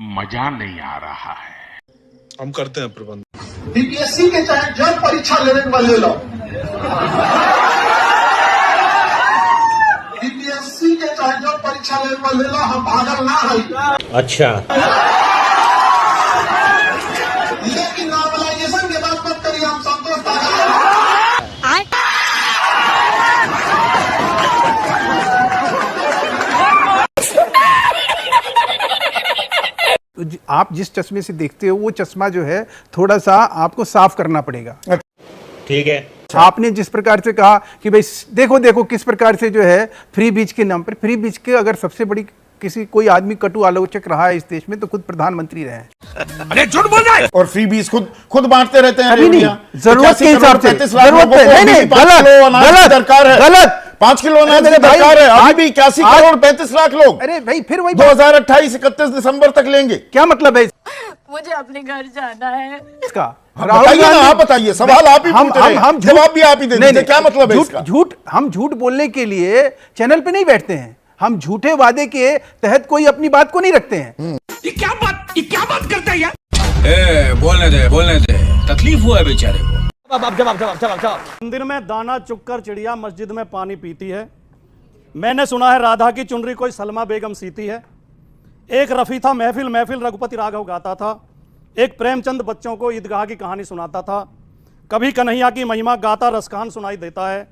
मजा नहीं आ रहा है। हम करते हैं प्रबंध। बीपीएससी के चाहे जब परीक्षा लेने में ले लो, बीपीएससी के चाहे जब परीक्षा लेने में ले लो, हम पागल ना है। अच्छा, लेकिन नॉर्मलाइजेशन के बात मत करिए, हम संतोष पागल। आप जिस चश्मे से देखते हो वो चश्मा जो है थोड़ा सा आपको साफ करना पड़ेगा। ठीक है। आपने जिस प्रकार से कहा कि भाई देखो देखो किस प्रकार से जो है फ्री बीच के नाम पर, फ्री बीच के अगर सबसे बड़ी किसी कोई आदमी कटु आलोचक रहा है इस देश में तो खुद प्रधानमंत्री रहे हैं। अरे झूठ बोल रहा है। और फ्री बीज खुद बांटते रहते हैं। अभी नहीं, जरूरत के हिसाब से, जरूरत है। नहीं, गलत दरकार है, गलत 5 किलो अनाज की दरकार है। अभी भी 81 करोड़ 35 लाख लोग, अरे भाई फिर वही 2028-31 दिसंबर तक लेंगे। क्या मतलब है? मुझे अपने घर जाना है इसका। बताइए ना, आप बताइए, सवाल आप ही पूछ रहे हैं, जवाब भी आप ही दे दीजिए। क्या मतलब है इसका? झूठ, हम झूठ बोलने के लिए चैनल पे नहीं बैठते हैं, हम झूठे वादे के तहत कोई अपनी बात को नहीं रखते हैं। ये क्या बात करता है यार? बोलने दे, तकलीफ हुआ है बेचारे को। मंदिर में दाना चुगकर चिड़िया मस्जिद में पानी पीती है। मैंने सुना है राधा की चुनरी कोई सलमा बेगम सीती है। एक रफी था महफिल रघुपति राघव गाता था। एक प्रेमचंद बच्चों को ईदगाह की कहानी सुनाता था। कभी कन्हैया की महिमा गाता रसखान सुनाई देता है।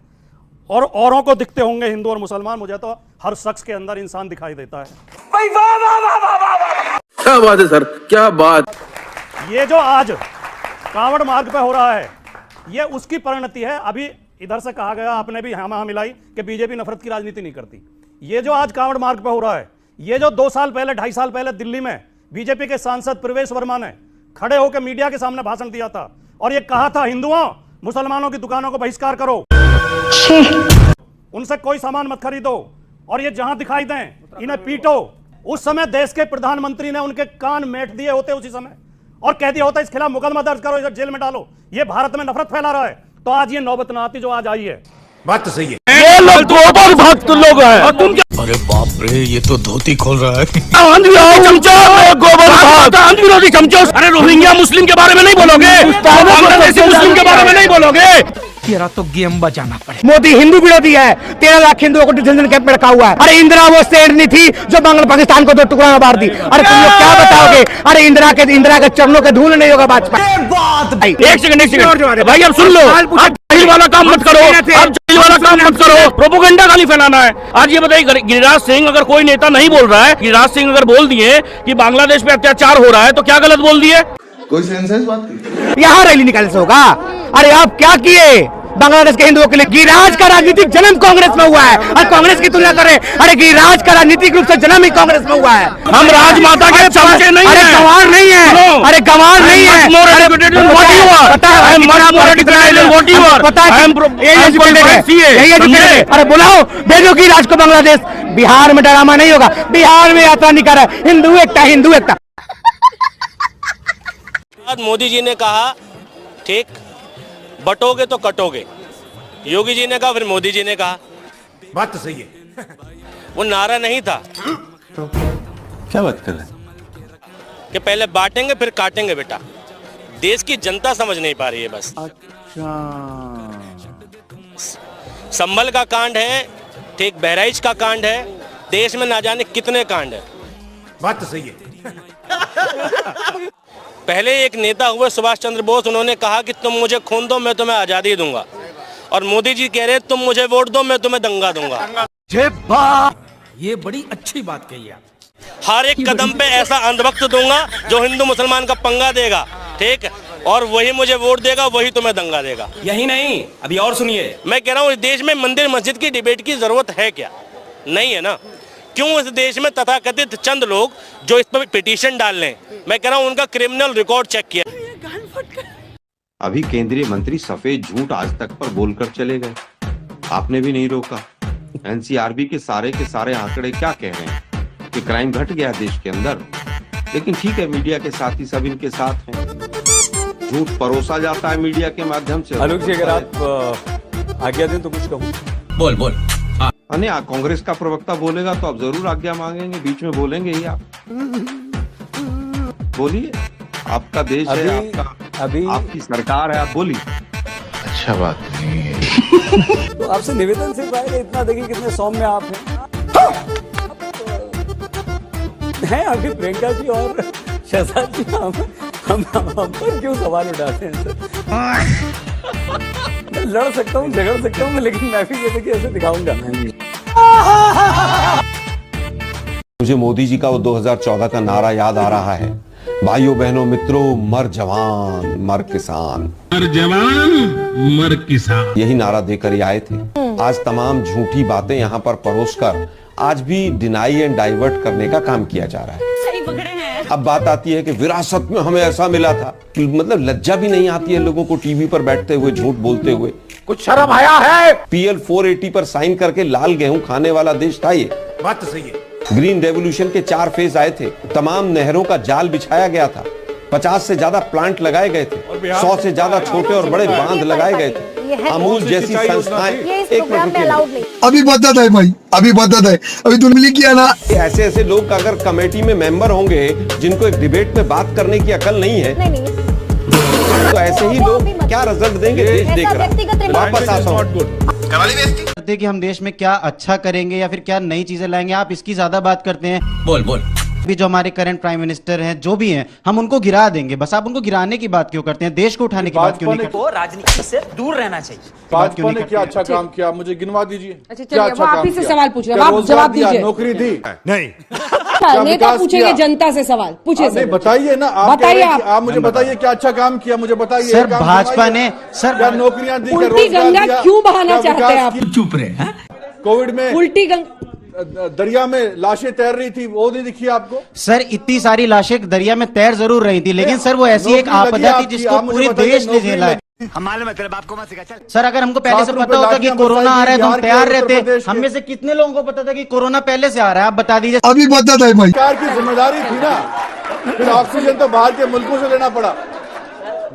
और औरों को दिखते होंगे हिंदू और मुसलमान, मुझे तो हर शख्स के अंदर इंसान दिखाई देता है। क्या बात है सर, क्या बात। ये जो आज कांवड़ मार्ग पे हो रहा है ये उसकी परिणति है। अभी इधर से कहा गया, आपने भी हाँ मिलाई कि बीजेपी नफरत की राजनीति नहीं करती। ये जो आज कांवड़ मार्ग पे हो रहा है, ये जो 2 साल पहले 2.5 साल पहले दिल्ली में बीजेपी के सांसद प्रवेश वर्मा ने खड़े होकर मीडिया के सामने भाषण दिया था और ये कहा था हिंदुओं मुसलमानों की दुकानों को बहिष्कार करो, उनसे कोई सामान मत खरीदो और ये जहां दिखाई दें इन्हें पीटो। उस समय देश के प्रधानमंत्री ने उनके कान मेट दिए होते उसी समय और कह दिया होता इस खिलाफ मुकदमा दर्ज करो, इसे जेल में डालो। ये भारत में नफरत फैला रहा है तो आज ये नौबत ना आती जो आज आई है। बात तो सही है। ये लोग गोबर भक्त लोग हैं और तुम क्या? अरे बाप रे, ये तो धोती खोल रहा है। विरोधी चमचो। अरे रोहिंग्या मुस्लिम के बारे में नहीं बोलोगे, बांग्लादेशी मुस्लिम के बारे में नहीं बोलोगे। तेरा तो गेम बजाना पड़े। मोदी हिंदू विरोधी है, 13 लाख हिंदुओं को डिटेंशन कैंप में रखा हुआ है। अरे इंदिरा वो सेठ नहीं थी जो बांग्ला पाकिस्तान को 2 टुकड़ा में बांट दी। अरे तुम लोग क्या बताओगे? अरे इंदिरा के चरणों के धूल नहीं होगा भाजपा। एक सेकंड भाई, अब सुन लो, आप जहिल वाला काम मत करो, आप जहिल वाला काम मत करो, प्रोपोगंडा खाली फैलाना है। आज ये बताइए, गिरिराज सिंह अगर कोई नेता नहीं बोल रहा है, गिरिराज सिंह अगर बोल दिए कि बांग्लादेश पे अत्याचार हो रहा है तो क्या गलत बोल दिए? कोई सेंसेस बात यहाँ रैली निकालने से होगा? अरे आप क्या किए बांग्लादेश के हिंदुओं के लिए? गिरिराज का राजनीतिक जन्म कांग्रेस में हुआ है और कांग्रेस की तुलना करें। अरे गिरिराज का राजनीतिक रूप से जन्म ही कांग्रेस में हुआ है। हम राजमाता के चमचे नहीं अरे गंवार नहीं है, अरे गंवार नहीं है। अरे बुलाओ, भेजो गिरिराज को बांग्लादेश। बिहार में ड्रामा नहीं होगा, बिहार में यात्रा नहीं कर रहा है। हिंदू एकता, हिंदू एकता। मोदी जी ने कहा ठीक बटोगे तो कटोगे, योगी जी ने कहा, फिर मोदी जी ने कहा। बात तो सही है। वो नारा नहीं था तो क्या बात कर रहे हैं कि पहले बांटेंगे फिर काटेंगे। बेटा देश की जनता समझ नहीं पा रही है बस। अच्छा, संभल का कांड है, ठीक बहराइच का कांड है, देश में ना जाने कितने कांड है। बात तो सही है। पहले एक नेता हुए सुभाष चंद्र बोस, उन्होंने कहा कि तुम मुझे खून दो मैं तुम्हें आजादी दूंगा, और मोदी जी कह रहे तुम मुझे वोट दो मैं तुम्हें दंगा दूंगा। ये बड़ी अच्छी बात कही आप। हर एक कदम पे ऐसा अंधभक्त दूंगा जो हिंदू मुसलमान का पंगा देगा, ठीक, और वही मुझे वोट देगा, वही तुम्हें दंगा देगा। यही नहीं, अभी और सुनिए। मैं कह रहा हूँ इस देश में मंदिर मस्जिद की डिबेट की जरूरत है क्या? नहीं है ना। क्यों इस देश में तथाकथित चंद लोग जो इस पर पिटीशन डाल लें, मैं कह रहा हूँ उनका क्रिमिनल रिकॉर्ड चेक किया। अभी केंद्रीय मंत्री सफेद झूठ आज तक पर बोलकर चले गए, आपने भी नहीं रोका। एनसीआरबी के सारे आंकड़े क्या कह रहे हैं कि क्राइम घट गया देश के अंदर, लेकिन ठीक है मीडिया के साथ ही सब इनके साथ हैं। झूठ परोसा जाता है मीडिया के माध्यम से। आलोक जी, अगर आप आज्ञा दें तो कुछ कहूँ। बोल। कांग्रेस का प्रवक्ता बोलेगा तो आप जरूर आज्ञा मांगेंगे, बीच में बोलेंगे ही आप। बोलिए, आपका देश है, आपकी सरकार है, आप बोलिए। अच्छा बात नहीं है। तो आपसे निवेदन सिर्फ आएगा इतना, देखिए कितने सौम्य आप हैं अभी प्रियंका जी और शहजाद जी, हम पर क्यों सवाल उठाते हैं सर? मैं लड़ सकता हूँ, झगड़ सकता हूँ, लेकिन मैं भी ये देखिए ऐसे दिखाऊंगा। मुझे मोदी जी का वो 2014 का नारा याद आ रहा है, भाइयों बहनों मित्रों, मर जवान मर किसान, मर जवान मर किसान, यही नारा देकर ये आए थे। आज तमाम झूठी बातें यहाँ पर परोसकर आज भी डिनाई एंड डाइवर्ट करने का काम किया जा रहा है। सही पकड़े हैं। अब बात आती है कि विरासत में हमें ऐसा मिला था, मतलब लज्जा भी नहीं आती है लोगों को टीवी पर बैठते हुए झूठ बोलते हुए। कुछ शर्म आया है? PL 480 पर साइन करके लाल गेहूं खाने वाला देश था ये। बात तो सही है। ग्रीन रेवोल्यूशन के 4 फेज आए थे, तमाम नहरों का जाल बिछाया गया था, 50 से ज्यादा प्लांट लगाए गए थे, 100 से ज्यादा छोटे और बड़े बांध लगाए गए थे। अमूल जैसी संस्थाएं, एक मिनट, अभी बता दे भाई, अभी बता दे, अभी तुमने किया ना। ऐसे ऐसे लोग अगर कमेटी में मेंबर होंगे जिनको एक डिबेट में बात करने की अकल नहीं है, तो ऐसे ही लोग क्या रिजल्ट देंगे देश देख रहा। वापस आता हूँ करते कि हम देश में क्या अच्छा करेंगे या फिर क्या नई चीजें लाएंगे, आप इसकी ज्यादा बात करते हैं। बोल बोल। अभी जो हमारे करंट प्राइम मिनिस्टर हैं, जो भी हैं, हम उनको गिरा देंगे। बस आप उनको गिराने की बात क्यों करते हैं, देश को उठाने की बात क्यों नहीं करते? राजनीति से दूर रहना चाहिए। भाजपा ने क्या अच्छा काम किया, मुझे गिनवा दीजिए। क्या अच्छा आप ही से सवाल पूछ रहे हैं, आप जवाब दीजिए। नौकरी दी नहीं, नेता पूछेंगे जनता से सवाल, पूछिए सर। बताइए ना, बताइए आप मुझे बताइए क्या अच्छा काम किया, मुझे बताइए। सर भाजपा ने सर नौकरियां दी, उल्टी गंगा क्यों बहाना चाहते हैं आप? चुप रहे। कोविड में उल्टी गंगा दरिया में लाशें तैर रही थी, वो नहीं दिखी आपको? सर इतनी सारी लाशें दरिया में तैर जरूर रही थी, लेकिन सर वो ऐसी एक आपदा थी जिसको पूरे देश ने झेला है। सर अगर हमको पहले से पता होता कि कोरोना आ रहा है तो हम तैयार रहते। हम में से कितने लोगों को पता था कि कोरोना पहले से आ रहा है, आप बता दीजिए। अभी बता दे भाई। सरकार की जिम्मेदारी थी ना, फिर ऑक्सीजन तो बाहर के मुल्कों से लेना पड़ा,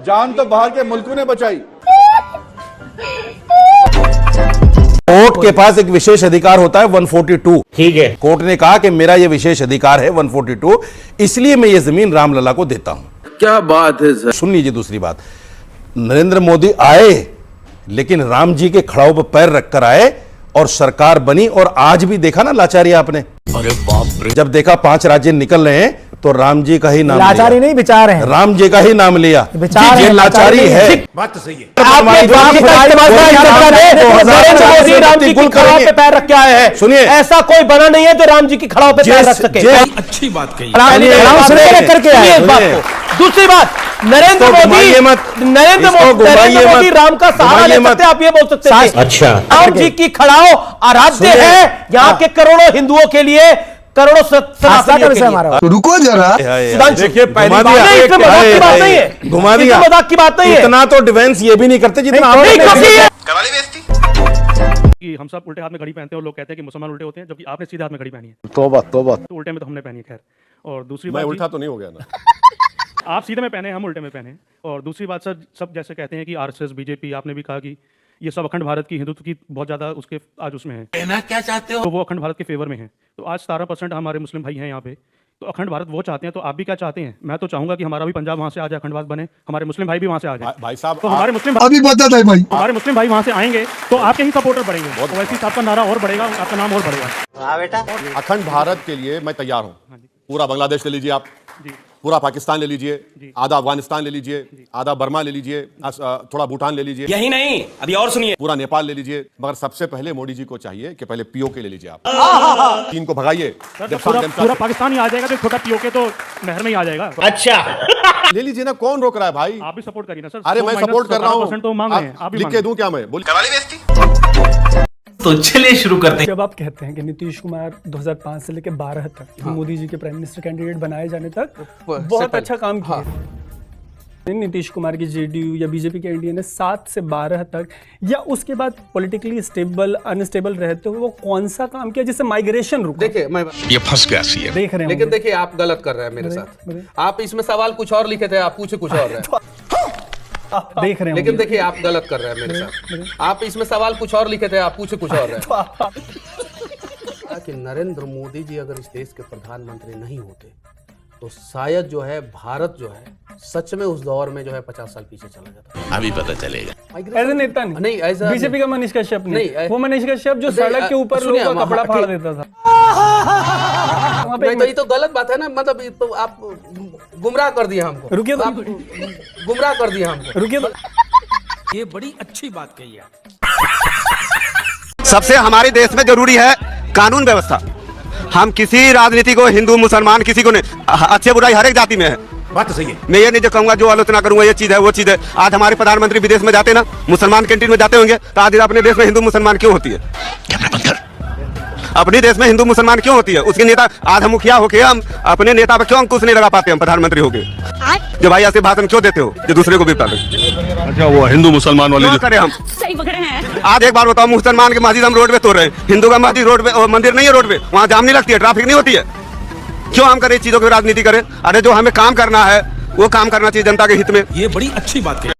जान तो बाहर के मुल्कों ने बचाई। कोर्ट के पास एक विशेष अधिकार होता है 142। ठीक है, कोर्ट ने कहा कि मेरा ये विशेष अधिकार है 142, इसलिए मैं ये जमीन रामलला को देता हूं। क्या बात है सर। सुन लीजिए दूसरी बात, नरेंद्र मोदी आए लेकिन राम जी के खड़ाओं पर पैर रखकर आए और सरकार बनी, और आज भी देखा ना लाचारी आपने। अरे बाप रे, जब देखा 5 राज्य निकल रहे हैं तो राम जी का ही नाम लाचारी नहीं, विचार है। राम जी का ही नाम लिया, विचार ये लाचारी है। बात तो सही है। पैर रख के आए हैं, सुनिए, ऐसा कोई बना नहीं है जो राम जी की खड़ाओं पे पैर रख सके। अच्छी बात कही। दूसरी बात, नरेंद्र मोदी राम का सहारा ले सकते, आप ये बोल सकते हैं। अच्छा, राम जी की खड़ाओ आराध्य है यहाँ के करोड़ों हिंदुओं के लिए, करोड़ों सनातनियों के लिए। तो रुको जरा, देखिए घुमा दिया, घुमा दिया, मजाक की बात नहीं है। इतना तो डिफेंस ये भी नहीं करते जितना कि हम सब उल्टे हाथ में घड़ी पहनते हैं और लोग कहते हैं कि मुसलमान उल्टे होते हैं, जबकि आपने सीधे हाथ में घड़ी पहनी है। तौबा तौबा, तो उल्टे में तो हमने पहनी है। खैर, और दूसरी मैं बात, उल्टा तो नहीं हो गया ना? आप सीधे में पहने, हम उल्टे में पहने। और दूसरी बात सर, सब जैसे कहते हैं कि आरएसएस, बीजेपी, आपने भी कहा कि ये सब अखंड भारत की, हिंदुत्व की बहुत ज्यादा उसके आज उसमें है। कहना क्या चाहते हो? तो वो अखंड भारत के फेवर में है। तो आज 17% हमारे मुस्लिम भाई हैं यहाँ पे, तो अखंड भारत वो चाहते हैं, तो आप भी क्या चाहते हैं? मैं तो चाहूंगा कि हमारा भी पंजाब वहां से आ जाए, अखंड भारत बने, हमारे मुस्लिम भाई भी वहां से आ जाए। भाई साहब, तो हमारे मुस्लिम अभी बता दे भाई। हमारे मुस्लिम भाई वहां से आएंगे तो आपके ही सपोर्टर बढ़ेंगे, ओवैसी साहब का नारा और बढ़ेगा, आपका नाम और बढ़ेगा। अखंड भारत के लिए मैं तैयार हूं। पूरा बांग्लादेश ले लीजिए आप, पूरा पाकिस्तान ले लीजिए, आधा अफगानिस्तान ले लीजिए, आधा बर्मा ले लीजिए, थोड़ा भूटान ले लीजिए, यही नहीं, अभी और सुनिए, पूरा नेपाल ले लीजिए। मगर सबसे पहले मोदी जी को चाहिए कि पहले पीओके ले लीजिए आप, चीन को भगाइए। पूरा पाकिस्तान ही आ जाएगा तो छोटा पीओके तो नहर में ही आ जाएगा। अच्छा ले लीजिए ना, कौन रोक रहा है भाई? आप भी सपोर्ट करिए ना सर। अरे मैं सपोर्ट कर रहा हूँ, तो मांग रहे हैं, आप भी लिख के दूं क्या मैं? तो चलिए शुरू करते हैं। जब आप कहते हैं कि नीतीश कुमार 2005 से लेकर 12 तक मोदी जी के प्राइम मिनिस्टर कैंडिडेट बनाए जाने तक बहुत अच्छा काम किया। नीतीश कुमार की जेडीयू या बीजेपी के एनडीए ने 7 से 12 तक या उसके बाद पॉलिटिकली स्टेबल अनस्टेबल रहते हुए वो कौन सा काम किया जिससे माइग्रेशन रुका? देखिए, मैं ये फंस गया सी देख रहे हैं, लेकिन देखिए आप गलत कर रहे हैं मेरे साथ। आप इसमें सवाल कुछ और लिखे थे, आप पूछे कुछ और रहे। देख रहे हैं, लेकिन देखिए आप गलत कर रहे हैं मेरे साथ। आप इसमें सवाल कुछ और लिखे थे, आप पूछे कुछ और रहे। कि नरेंद्र मोदी जी अगर इस देश के प्रधानमंत्री नहीं होते तो शायद जो है भारत जो है सच में उस दौर में जो है 50 साल पीछे चला जाता। अभी पता चलेगा। एज ए नेता नहीं ऐसा बीजेपी का मनीष कश्यप नहीं, वो मनीष कश्यप जो नहीं, सड़क के ऊपर सुनिए, लोगों का कपड़ा फाड़ देता था। नहीं तो ये तो गलत बात है ना, मतलब ये तो आप गुमराह कर दिया हमको। रुकिए, आप गुमराह कर दिया हमको। रुकिए, ये बड़ी अच्छी बात कही है। सबसे हमारे देश में जरूरी है कानून व्यवस्था। हम किसी राजनीति को हिंदू मुसलमान किसी को नहीं, अच्छे बुराई हर एक जाति में है। बात तो सही है। मैं ये नहीं जो कहूंगा जो आलोचना करूंगा ये चीज है वो चीज है। आज हमारे प्रधानमंत्री विदेश में जाते ना, मुसलमान कैंटीन में जाते होंगे, तो आज अपने देश में हिंदू मुसलमान क्यों होती है? अपने देश में हिंदू मुसलमान क्यों होती है? उसके नेता आज हम मुखिया होके हम अपने नेता पर क्यों अंकुश नहीं लगा पाते? हम प्रधानमंत्री हो गए जो भाई ऐसे भाषण क्यों देते हो जो दूसरे को भी बता दे? अच्छा, वो हिंदू मुसलमान वाले करें हम सही पकड़े हैं। आज एक बार बताओ, मुसलमान के मस्जिद हम रोड पे तोड़ रहे हैं, हिंदू का मस्जिद रोड पे मंदिर नहीं है, रोड पे वहाँ जाम नहीं लगती है, ट्रैफिक नहीं होती है, क्यों हम करें चीजों की राजनीति करें? अरे जो हमें काम करना है वो काम करना चाहिए जनता के हित में। ये बड़ी अच्छी बात कही।